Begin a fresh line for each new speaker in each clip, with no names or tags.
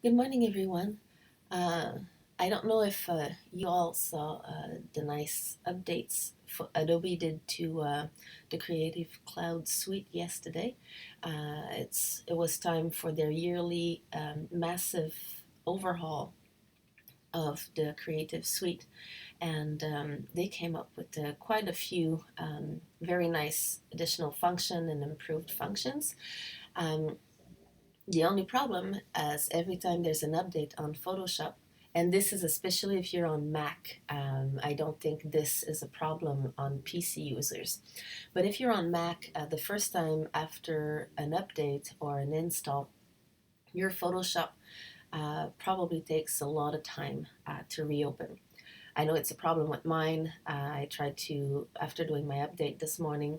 Good morning, everyone. Uh, I don't know if you all saw the nice updates Adobe did to the Creative Cloud Suite yesterday. It was time for their yearly massive overhaul of the Creative Suite, and they came up with quite a few very nice additional function and improved functions. Um, the only problem, as every time there's an update on Photoshop, and this is especially if you're on Mac, I don't think this is a problem on PC users. But if you're on Mac, the first time after an update or an install, your Photoshop probably takes a lot of time to reopen. I know it's a problem with mine. I tried to, after doing my update this morning,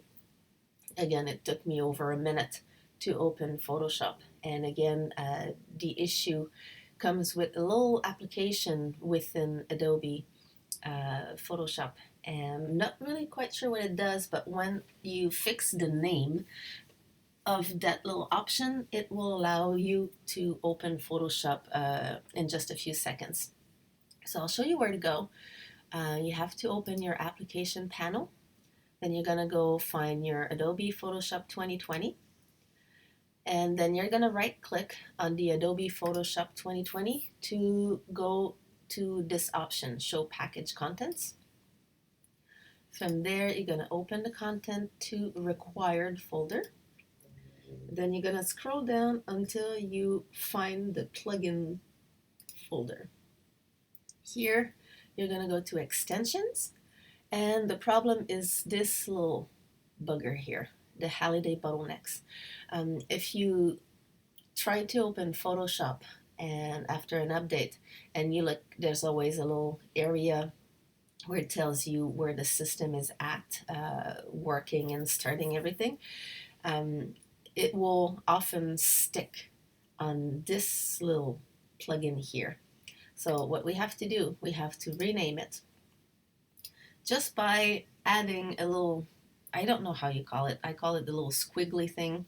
again, it took me over a minute to open Photoshop. And again, the issue comes with a little application within Adobe Photoshop. And I'm not really quite sure what it does, but when you fix the name of that little option, it will allow you to open Photoshop in just a few seconds. So I'll show you where to go. You have to open your application panel. Then you're going to go find your Adobe Photoshop 2020. And then you're going to right click on the Adobe Photoshop 2020 to go to this option, Show Package Contents. From there, you're going to open the content to required folder. Then you're going to scroll down until you find the plugin folder. Here, you're going to go to extensions. And the problem is this little bugger here, the HalideBottlenecks. If you try to open Photoshop and after an update and you look, there's always a little area where it tells you where the system is at, working and starting everything. It will often stick on this little plugin here. So what we have to do, we have to rename it just by adding a little, I don't know how you call it, I call it the little squiggly thing,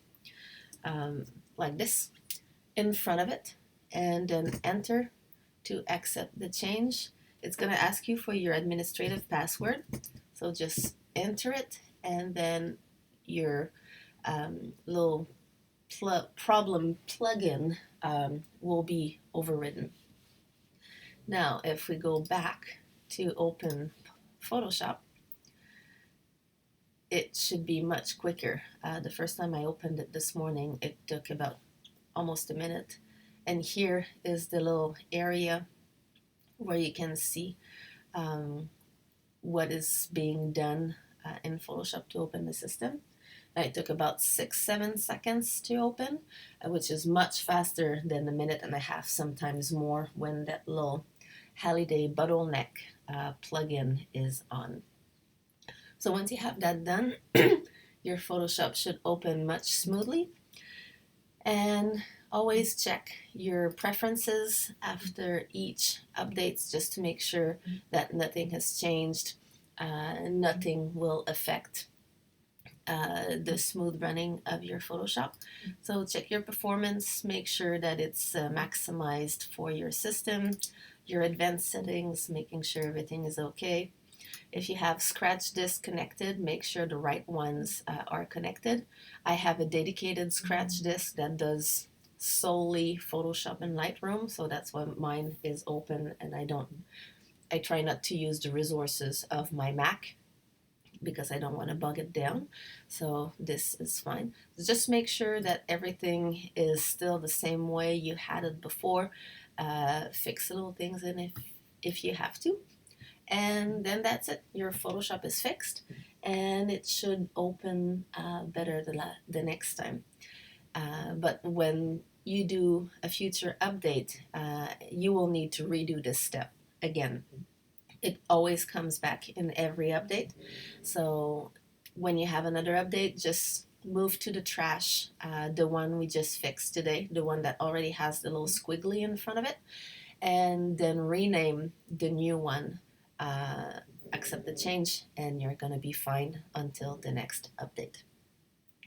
like this, in front of it, and then enter to accept the change. It's going to ask you for your administrative password, so just enter it, and then your little problem plugin will be overridden. Now, if we go back to open Photoshop, it should be much quicker. The first time I opened it this morning, it took about almost a minute. And here is the little area where you can see what is being done in Photoshop to open the system. It took about 6-7 seconds to open, which is much faster than a minute and a half, sometimes more, when that little HalideBottleneck plugin is on. So once you have that done, your Photoshop should open much smoothly. And always check your preferences after each updates just to make sure that nothing has changed. Nothing will affect the smooth running of your Photoshop. So check your performance, make sure that it's maximized for your system, your advanced settings, making sure everything is okay. If you have scratch disk connected, make sure the right ones are connected. I have a dedicated scratch disk that does solely Photoshop and Lightroom, so that's why mine is open, and I try not to use the resources of my Mac because I don't want to bog it down. So this is fine. Just make sure that everything is still the same way you had it before. Fix little things in if you have to. And then that's it. Your Photoshop is fixed, and it should open better the next time. But when you do a future update, you will need to redo this step again. It always comes back in every update. So when you have another update, just move to the trash, the one we just fixed today, the one that already has the little squiggly in front of it, and then rename the new one. Accept the change, and you're going to be fine until the next update.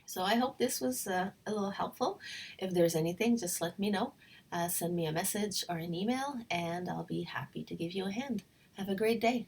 So I hope this was a little helpful. If there's anything, just let me know. Send me a message or an email, and I'll be happy to give you a hand. Have a great day.